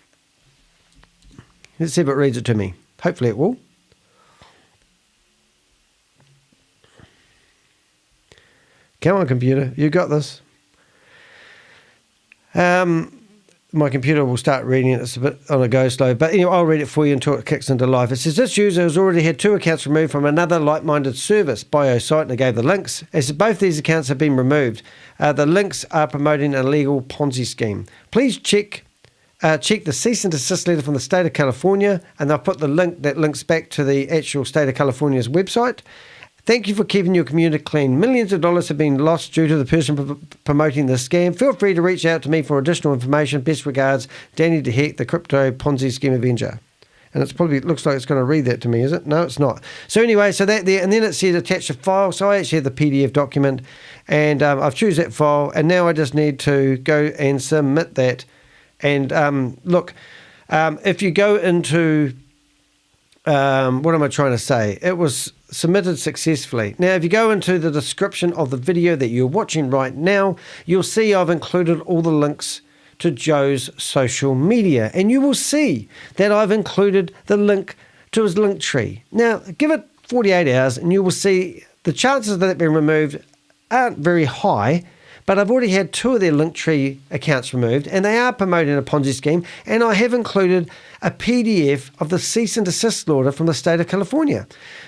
Let's see if it reads it to me. Hopefully it will. Come on, computer. You got this. my computer will start reading it. It's a bit on a go slow. But anyway, I'll read it for you until it kicks into life. It says, this user has already had 2 accounts removed from another like-minded service bio site, and I gave the links. As both these accounts have been removed, the links are promoting an illegal Ponzi scheme. Please check the cease and desist letter from the state of California, and they'll put the link that links back to the actual state of California's website. Thank you for keeping your community clean. Millions of dollars have been lost due to the person promoting the scam. Feel free to reach out to me for additional information. Best regards, Danny DeHeck, the Crypto Ponzi Scheme Avenger. And it's probably, it looks like it's going to read that to me, is it? No, it's not. So anyway, so that there, and then it says attach a file. So I actually have the PDF document, and I've choose that file, and now I just need to go and submit that. And look, if you go into, what am I trying to say? It was submitted successfully. Now, if you go into the description of the video that you're watching right now, you'll see I've included all the links to Joe's social media, and you will see that I've included the link to his Linktree. Now, give it 48 hours, and you will see the chances that it's been removed aren't very high, but I've already had 2 of their Linktree accounts removed, and they are promoting a Ponzi scheme, and I have included a PDF of the cease and desist order from the state of California.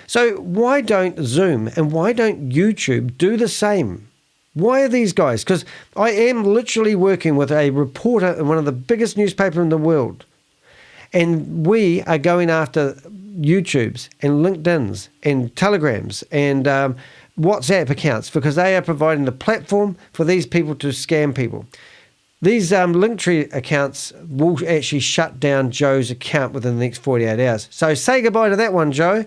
So why don't Zoom and why don't YouTube do the same? Why are these guys? Because I am literally working with a reporter in one of the biggest newspapers in the world, and we are going after YouTubes and LinkedIn's and Telegrams and WhatsApp accounts, because they are providing the platform for these people to scam people. These Linktree accounts will actually shut down Joe's account within the next 48 hours. So say goodbye to that one, Joe.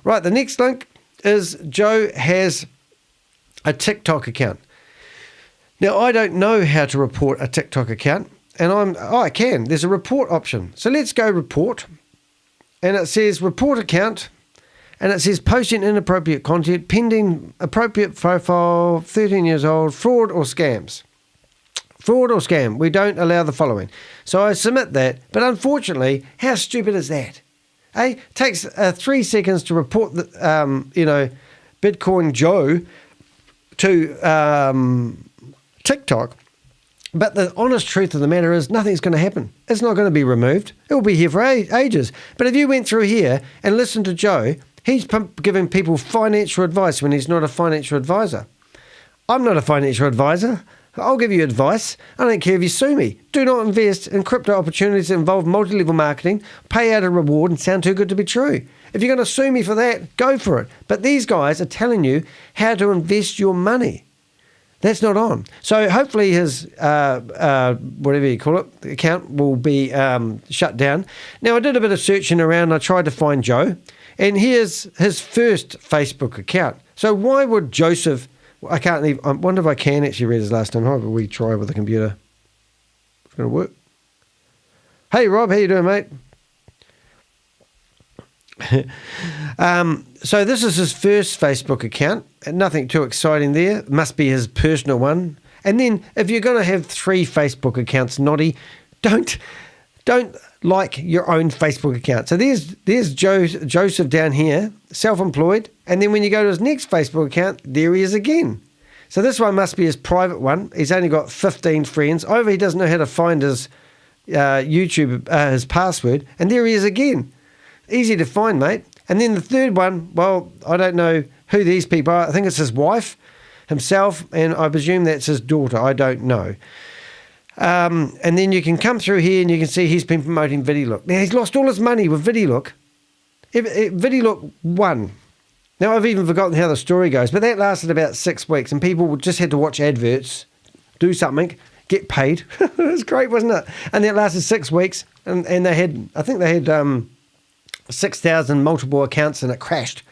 Right, the next link is Joe has a TikTok account. Now, I don't know how to report a TikTok account, and I can. There's a report option. So let's go report, and it says report account, and it says posting inappropriate content, pending appropriate profile, 13 years old, fraud or scams. Fraud or scam, we don't allow the following. So I submit that, but unfortunately, how stupid is that? It takes 3 seconds to report the, Bitcoin Joe to TikTok, but the honest truth of the matter is nothing's going to happen. It's not going to be removed. It will be here for ages. But if you went through here and listened to Joe, he's giving people financial advice when he's not a financial advisor. I'm not a financial advisor. I'll give you advice. I don't care if you sue me. Do not invest in crypto opportunities that involve multi-level marketing, pay out a reward, and sound too good to be true. If you're going to sue me for that, go for it. But these guys are telling you how to invest your money. That's not on. So hopefully his, whatever you call it, account will be shut down. Now, I did a bit of searching around. I tried to find Joe, and here's his first Facebook account. So why would Joseph... I can't even... I wonder if I can actually read his last name. How about we try with the computer? It's going to work. Hey, Rob. How you doing, mate? So this is his first Facebook account. Nothing too exciting there. It must be his personal one. And then if you're going to have 3 Facebook accounts, Noddy, don't like your own Facebook account. So there's Joseph down here, self-employed. And then when you go to his next Facebook account, there he is again. So this one must be his private one. He's only got 15 friends. He doesn't know how to find his YouTube, his password. And there he is again. Easy to find, mate. And then the third one, well, I don't know who these people are. I think it's his wife, himself, and I presume that's his daughter. I don't know. And then you can come through here and you can see he's been promoting VideoLook. Now, he's lost all his money with VideoLook. VideoLook won. Now, I've even forgotten how the story goes, but that lasted about 6 weeks, and people just had to watch adverts, do something, get paid. It was great, wasn't it? And that lasted 6 weeks, and they had, I think they had 6,000 multiple accounts, and it crashed.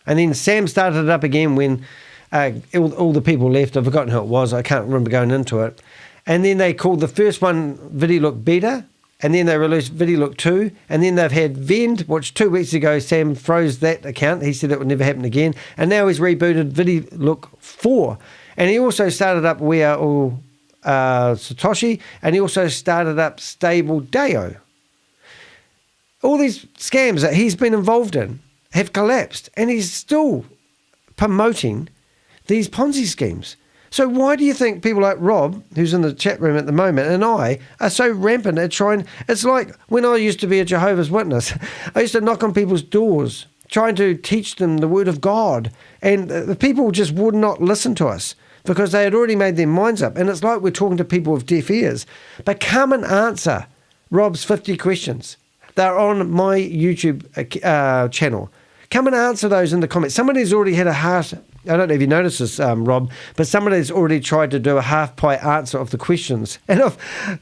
And then Sam started it up again when all the people left. I've forgotten who it was. I can't remember going into it. And then they called the first one VideoLook Beta, and then they released VideoLook 2, and then they've had Vend, which 2 weeks ago Sam froze that account. He said it would never happen again. And now he's rebooted VideoLook 4. And he also started up We Are All Satoshi, and he also started up Stable Deo. All these scams that he's been involved in have collapsed, and he's still promoting these Ponzi schemes. So why do you think people like Rob, who's in the chat room at the moment, and I are so rampant at trying? It's like when I used to be a Jehovah's Witness. I used to knock on people's doors, trying to teach them the word of God. And the people just would not listen to us because they had already made their minds up. And it's like we're talking to people with deaf ears. But come and answer Rob's 50 questions. They're on my YouTube channel. Come and answer those in the comments. Somebody's already had a heart. I don't know if you noticed this, Rob, but somebody's already tried to do a half-pie answer of the questions. And I've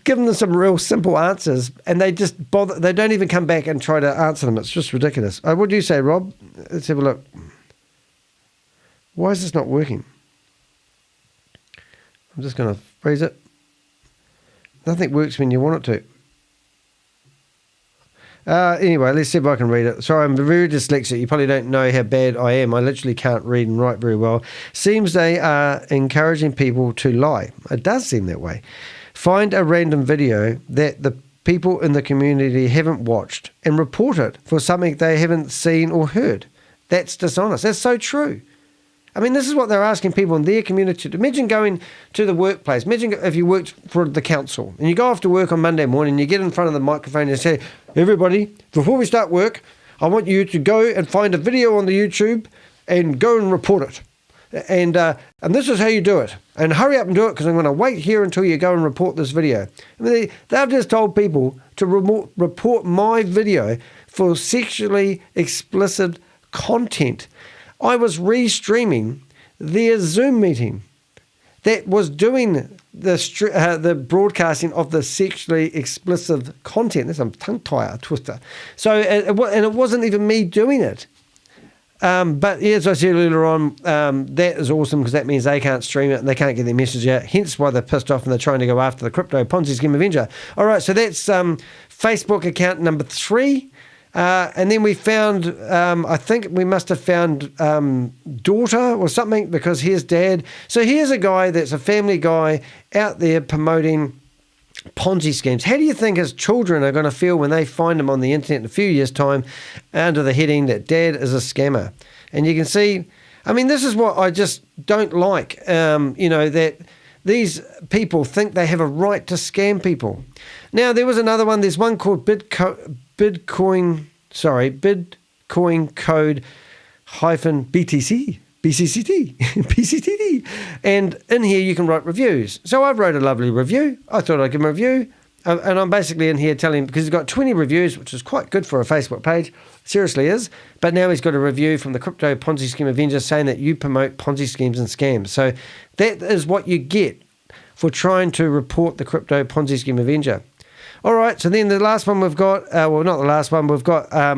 given them some real simple answers, and they just bother. They don't even come back and try to answer them. It's just ridiculous. What do you say, Rob? Let's have a look. Why is this not working? I'm just going to freeze it. Nothing works when you want it to. Anyway, let's see if I can read it. Sorry, I'm very dyslexic. You probably don't know how bad I am. I literally can't read and write very well. Seems they are encouraging people to lie. It does seem that way. Find a random video that the people in the community haven't watched and report it for something they haven't seen or heard. That's dishonest. That's so true. I mean, this is what they're asking people in their community. Imagine going to the workplace. Imagine if you worked for the council and you go off to work on Monday morning, you get in front of the microphone and say, everybody, before we start work, I want you to go and find a video on the YouTube and go and report it. And this is how you do it. And hurry up and do it because I'm going to wait here until you go and report this video. I mean, they've just told people to report my video for sexually explicit content. I was restreaming their Zoom meeting that was doing the broadcasting of the sexually explicit content. That's a tongue twister. So, and it wasn't even me doing it. But as I said earlier on, that is awesome because that means they can't stream it and they can't get their message out. Hence why they're pissed off and they're trying to go after the Crypto Ponzi Scheme Avenger. All right, so that's Facebook account number 3. And then we found, I think we must have found daughter or something because here's dad. So here's a guy that's a family guy out there promoting Ponzi schemes. How do you think his children are going to feel when they find him on the internet in a few years' time under the heading that dad is a scammer? And you can see, I mean, this is what I just don't like, that these people think they have a right to scam people. Now, there was another one. There's one called Bitcoin code hyphen BTC, BCCT, BCTD. And in here you can write reviews. So I've wrote a lovely review. I thought I'd give him a review. And I'm basically in here telling him, because he's got 20 reviews, which is quite good for a Facebook page. Seriously is. But now he's got a review from the Crypto Ponzi Scheme Avenger saying that you promote Ponzi schemes and scams. So that is what you get for trying to report the Crypto Ponzi Scheme Avenger. All right, so then the last one we've got, well, not the last one, we've got, I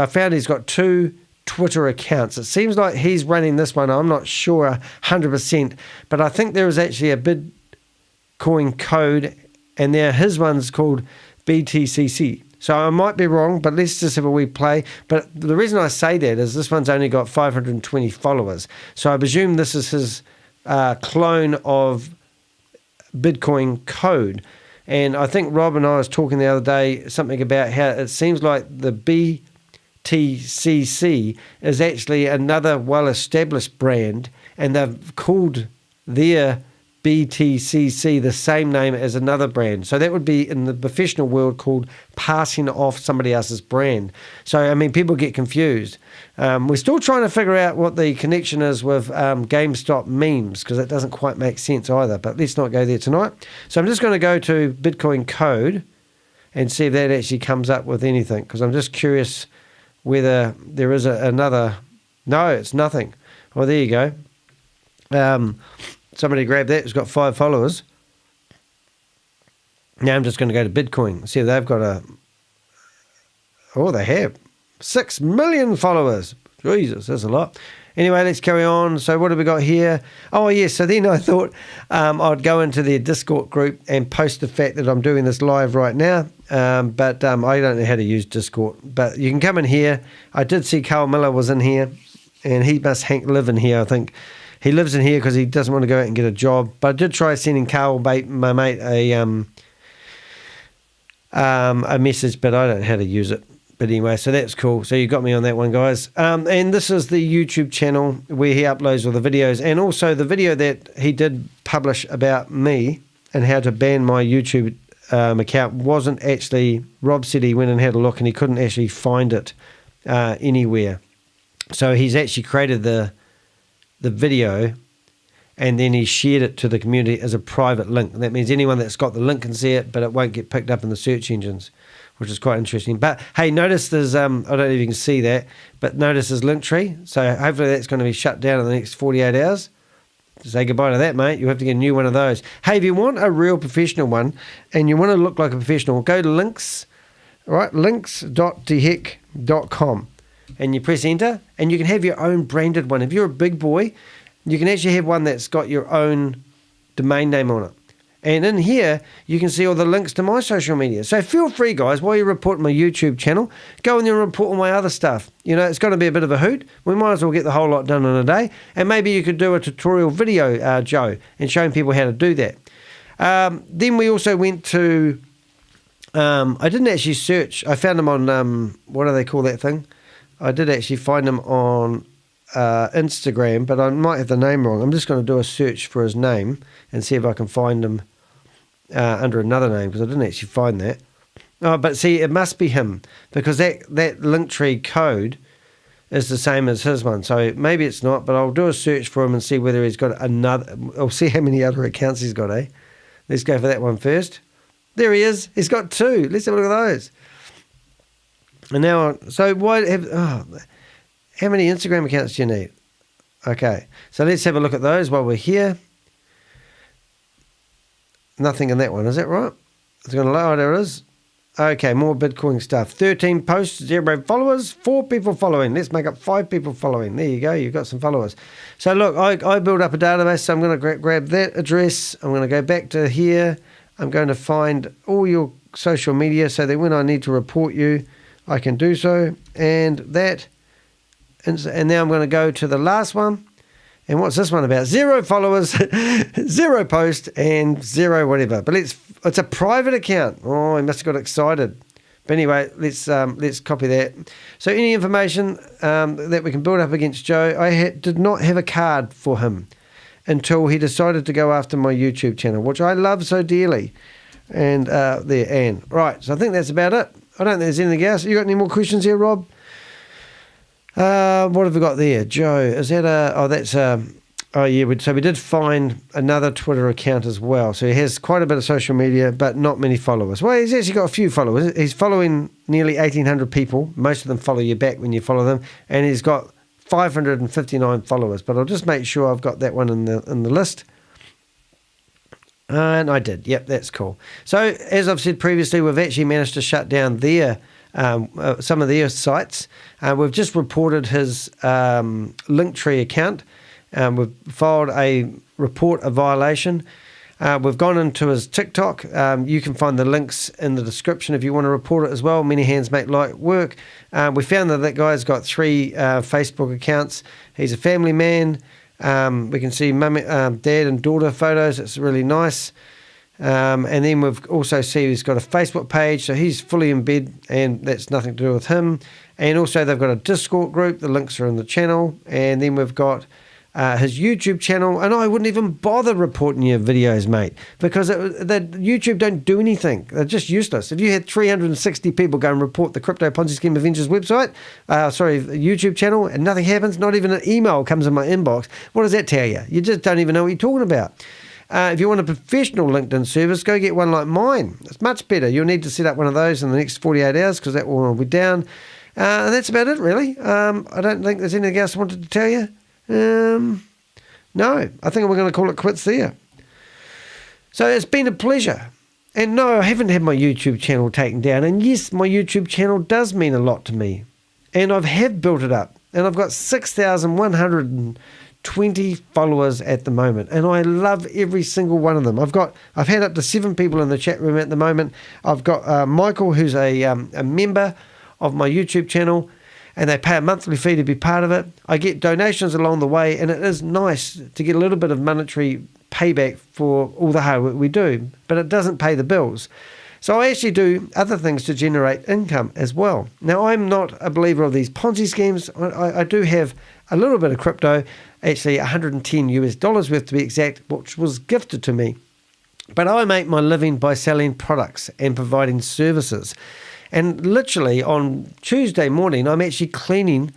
found he's got 2 Twitter accounts. It seems like he's running this one. I'm not sure 100%, but I think there is actually a Bitcoin code, and there his one's called BTCC. So I might be wrong, but let's just have a wee play. But the reason I say that is this one's only got 520 followers. So I presume this is his clone of Bitcoin code. And I think Rob and I was talking the other day something about how it seems like the BTCC is actually another well-established brand, and they've called their BTCC the same name as another brand. So that would be in the professional world called passing off somebody else's brand. So, I mean, people get confused. We're still trying to figure out what the connection is with GameStop memes, because it doesn't quite make sense either. But let's not go there tonight. So I'm just going to go to Bitcoin code and see if that actually comes up with anything, because I'm just curious whether there is another. No, it's nothing. Well, there you go. Somebody grabbed that. It's got 5 followers. Now I'm just going to go to Bitcoin. See if they've got they have 6 million followers. Jesus, that's a lot. Anyway, let's carry on. So what have we got here? Oh, yes. So then I thought I'd go into their Discord group and post the fact that I'm doing this live right now. But I don't know how to use Discord. But you can come in here. I did see Carl Miller was in here, and he must live in here, I think. He lives in here because he doesn't want to go out and get a job. But I did try sending Carl, my mate, a message, but I don't know how to use it. But anyway, so that's cool. So you got me on that one, guys. And this is the YouTube channel where he uploads all the videos, and also the video that he did publish about me and how to ban my YouTube account wasn't actually, Rob said he went and had a look and he couldn't actually find it anywhere. So he's actually created the video and then he shared it to the community as a private link. That means anyone that's got the link can see it, but it won't get picked up in the search engines, which is quite interesting. But hey, notice there's, I don't know if you can see that, but notice there's Linktree. So hopefully that's going to be shut down in the next 48 hours. Say goodbye to that, mate. You have to get a new one of those. Hey, if you want a real professional one and you want to look like a professional, go to links, right? links.deheck.com and you press enter and you can have your own branded one. If you're a big boy, you can actually have one that's got your own domain name on it. And in here, you can see all the links to my social media. So feel free, guys, while you're reporting my YouTube channel, go in there and report all my other stuff. You know, it's going to be a bit of a hoot. We might as well get the whole lot done in a day. And maybe you could do a tutorial video, Joe, and showing people how to do that. Then we also went to, I didn't actually search. I found them on, what do they call that thing? I did actually find them on Instagram, but I might have the name wrong. I'm just going to do a search for his name and see if I can find him under another name, because I didn't actually find that. Oh, but see, it must be him, because that Linktree code is the same as his one. So maybe it's not, but I'll do a search for him and see whether he's got another. I'll see how many other accounts he's got, eh? Let's go for that one first. There he is. He's got 2. Let's have a look at those. And now, so why have... how many Instagram accounts do you need? Okay, so let's have a look at those while we're here. Nothing in that one, is that right? It's going to lower, there it is. Okay, more Bitcoin stuff. 13 posts, 0 followers, 4 people following. Let's make up 5 people following. There you go, you've got some followers. So look, I built up a database, so I'm going to grab that address. I'm going to go back to here. I'm going to find all your social media so that when I need to report you, I can do so. And that... And now I'm going to go to the last one. And what's this one about? 0 followers, 0 post, and 0 whatever. But it's a private account. Oh, he must have got excited. But anyway, let's copy that. So any information that we can build up against Joe, I did not have a card for him until he decided to go after my YouTube channel, which I love so dearly. And there, and right. So I think that's about it. I don't think there's anything else. You got any more questions here, Rob? What have we got there? Joe, is that oh yeah, so we did find another Twitter account as well. So he has quite a bit of social media, but not many followers. Well, he's actually got a few followers. He's following nearly 1,800 people. Most of them follow you back when you follow them. And he's got 559 followers. But I'll just make sure I've got that one in the list. And I did. Yep, that's cool. So as I've said previously, we've actually managed to shut down some of their sites. We've just reported his Linktree account. We've filed a report of violation. We've gone into his TikTok. You can find the links in the description if you want to report it as well. Many hands make light work. We found that guy's got 3 Facebook accounts. He's a family man. We can see mum, dad and daughter photos. It's really nice. And then we've also see he's got a Facebook page, so he's fully in bed, and that's nothing to do with him. And also they've got a Discord group. The links are in the channel. And then we've got his YouTube channel, and I wouldn't even bother reporting your videos, mate, because YouTube don't do anything. They're just useless. If you had 360 people go and report the Crypto Ponzi Scheme Avengers website, YouTube channel, and nothing happens, not even an email comes in my inbox, what does that tell you? You just don't even know what you're talking about. If you want a professional LinkedIn service, go get one like mine. It's much better. You'll need to set up one of those in the next 48 hours because that one will be down. And that's about it, really. I don't think there's anything else I wanted to tell you. No, I think we're going to call it quits there. So it's been a pleasure. And no, I haven't had my YouTube channel taken down. And yes, my YouTube channel does mean a lot to me. And I have built it up. And I've got 6,120 followers at the moment. And I love every single one of them. I've had up to 7 people in the chat room at the moment. I've got Michael, who's a member of my YouTube channel, and they pay a monthly fee to be part of it. I get donations along the way, and it is nice to get a little bit of monetary payback for all the hard work we do, but it doesn't pay the bills. So I actually do other things to generate income as well. Now, I'm not a believer of these Ponzi schemes. I do have a little bit of crypto, actually $110 worth to be exact, which was gifted to me. But I make my living by selling products and providing services. And literally on Tuesday morning, I'm actually cleaning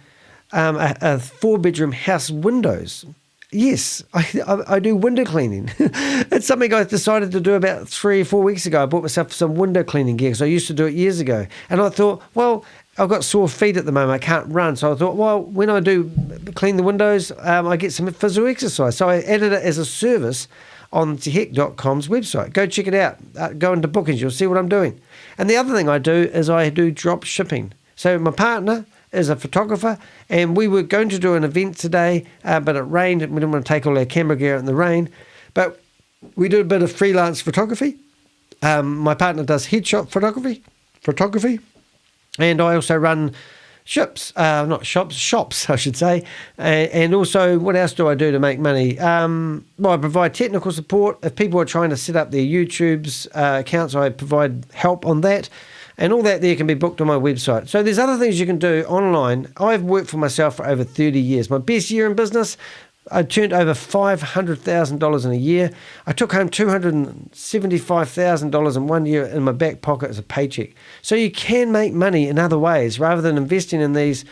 a 4-bedroom house windows. Yes, I do window cleaning. It's something I decided to do about 3 or 4 weeks ago. I bought myself some window cleaning gear because I used to do it years ago. And I thought, well, I've got sore feet at the moment. I can't run. So I thought, well, when I do clean the windows, I get some physical exercise. So I added it as a service on tehek.com's website. Go check it out. Go into bookings. You'll see what I'm doing. And the other thing I do is I do drop shipping. So my partner is a photographer, and we were going to do an event today, but it rained, and we didn't want to take all our camera gear out in the rain. But we do a bit of freelance photography. My partner does headshot photography, and I also run shops, I should say. And also, what else do I do to make money? Well, I provide technical support. If people are trying to set up their YouTube's accounts, I provide help on that. And all that there can be booked on my website. So there's other things you can do online. I've worked for myself for over 30 years. My best year in business, I turned over $500,000 in a year. I took home $275,000 in 1 year in my back pocket as a paycheck. So you can make money in other ways rather than investing in these,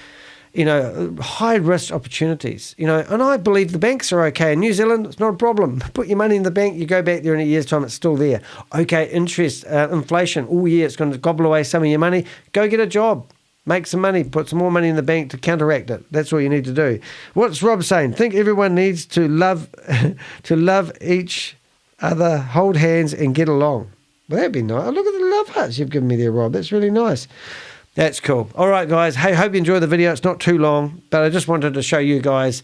high risk opportunities. And I believe the banks are okay. In New Zealand, it's not a problem. Put your money in the bank, you go back there in a year's time, it's still there. Okay, interest, inflation, oh yeah, it's going to gobble away some of your money. Go get a job. Make some money, put some more money in the bank to counteract it. That's what you need to do. What's Rob saying? Think everyone needs to love each other, hold hands and get along. Well, that'd be nice. Oh, look at the love hearts you've given me there, Rob. That's really nice. That's cool. All right, guys. Hey, hope you enjoy the video. It's not too long, but I just wanted to show you guys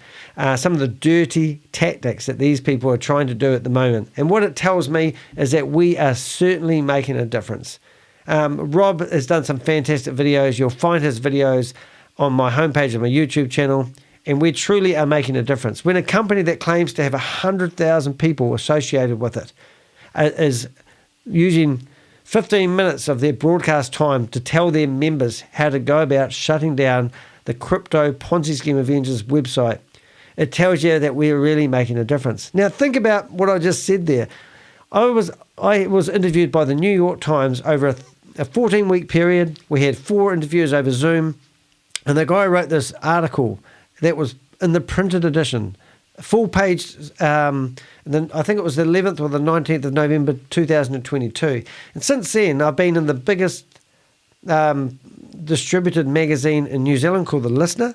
some of the dirty tactics that these people are trying to do at the moment. And what it tells me is that we are certainly making a difference. Rob has done some fantastic videos. You'll find his videos on my homepage of my YouTube channel, and we truly are making a difference. When a company that claims to have 100,000 people associated with it is using 15 minutes of their broadcast time to tell their members how to go about shutting down the Crypto Ponzi Scheme Avengers website, it tells you that we're really making a difference. Now, think about what I just said there. I was interviewed by the New York Times over a 14-week period. We had 4 interviews over Zoom, and the guy wrote this article that was in the printed edition, full page. Then I think it was the 11th or the 19th of November 2022. And since then, I've been in the biggest distributed magazine in New Zealand called The Listener.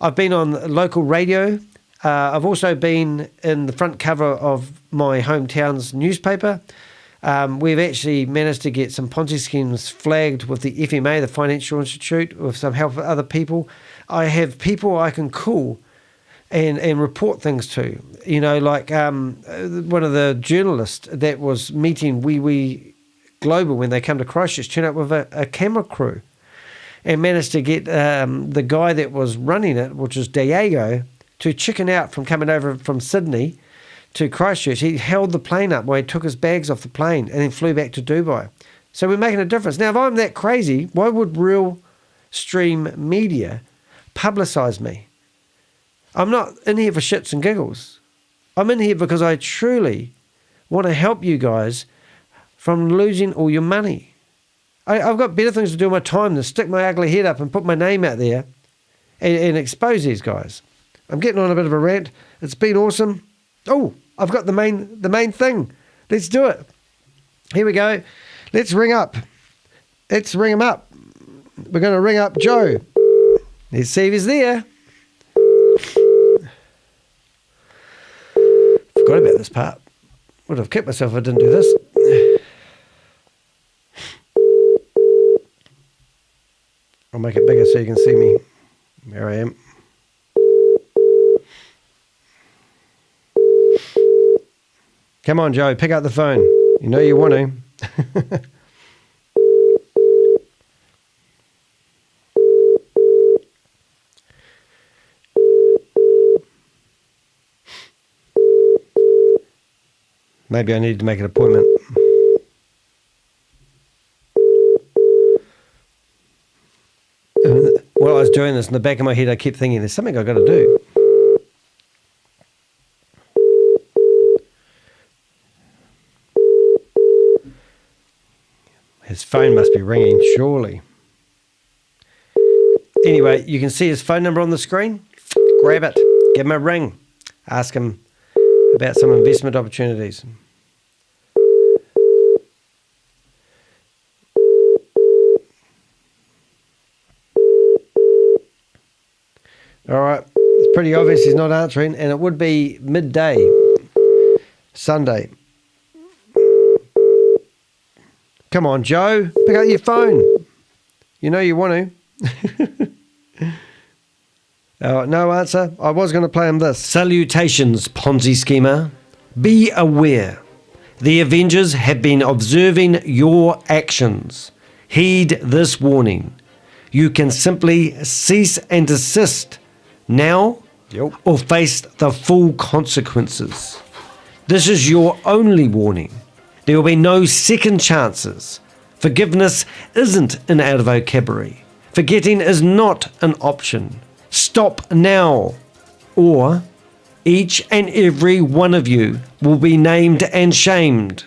I've been on local radio. I've also been in the front cover of my hometown's newspaper. We've actually managed to get some Ponzi schemes flagged with the FMA, the Financial Institute, with some help of other people. I have people I can call and report things to. Like one of the journalists that was meeting We Global when they come to Christchurch turned up with a camera crew and managed to get the guy that was running it, which is Diego, to chicken out from coming over from Sydney to Christchurch. He held the plane up while he took his bags off the plane and then flew back to Dubai. So we're making a difference. Now, if I'm that crazy, why would real stream media publicise me? I'm not in here for shits and giggles. I'm in here because I truly want to help you guys from losing all your money. I've got better things to do with my time than stick my ugly head up and put my name out there and expose these guys. I'm getting on a bit of a rant. It's been awesome. Oh, I've got the main thing. Let's do it. Here we go. Let's ring up. Let's ring him up. We're going to ring up Joe. Let's see if he's there. Forgot about this part. Would have kicked myself if I didn't do this. I'll make it bigger so you can see me. There I am. Come on, Joe, pick up the phone. You know you want to. Maybe I need to make an appointment. doing this, in the back of my head, I kept thinking, there's something I've got to do. His phone must be ringing, surely. Anyway, you can see his phone number on the screen. Grab it. Give him a ring. Ask him about some investment opportunities. All right. It's pretty obvious he's not answering, and it would be midday, Sunday. Come on, Joe. Pick up your phone. You know you want to. No answer. I was going to play him this. Salutations, Ponzi schemer. Be aware. The Avengers have been observing your actions. Heed this warning. You can simply cease and desist now or face the full consequences. This is your only warning. There will be no second chances. Forgiveness isn't in our vocabulary. Forgetting is not an option. Stop now, or each and every one of you will be named and shamed.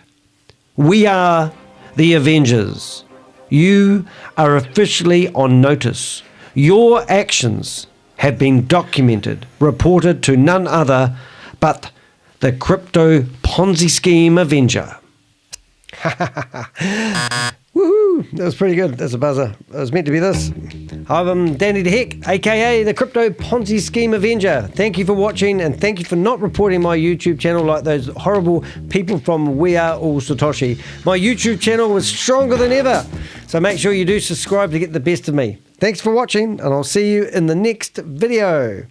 We are the Avengers. You are officially on notice. Your actions have been documented, reported to none other but the Crypto Ponzi Scheme Avenger. Woohoo! That was pretty good. That's a buzzer. It was meant to be this. I'm Danny the Heck, aka the Crypto Ponzi Scheme Avenger. Thank you for watching, and thank you for not reporting my YouTube channel like those horrible people from We Are All Satoshi. My YouTube channel was stronger than ever. So make sure you do subscribe to get the best of me. Thanks for watching, and I'll see you in the next video.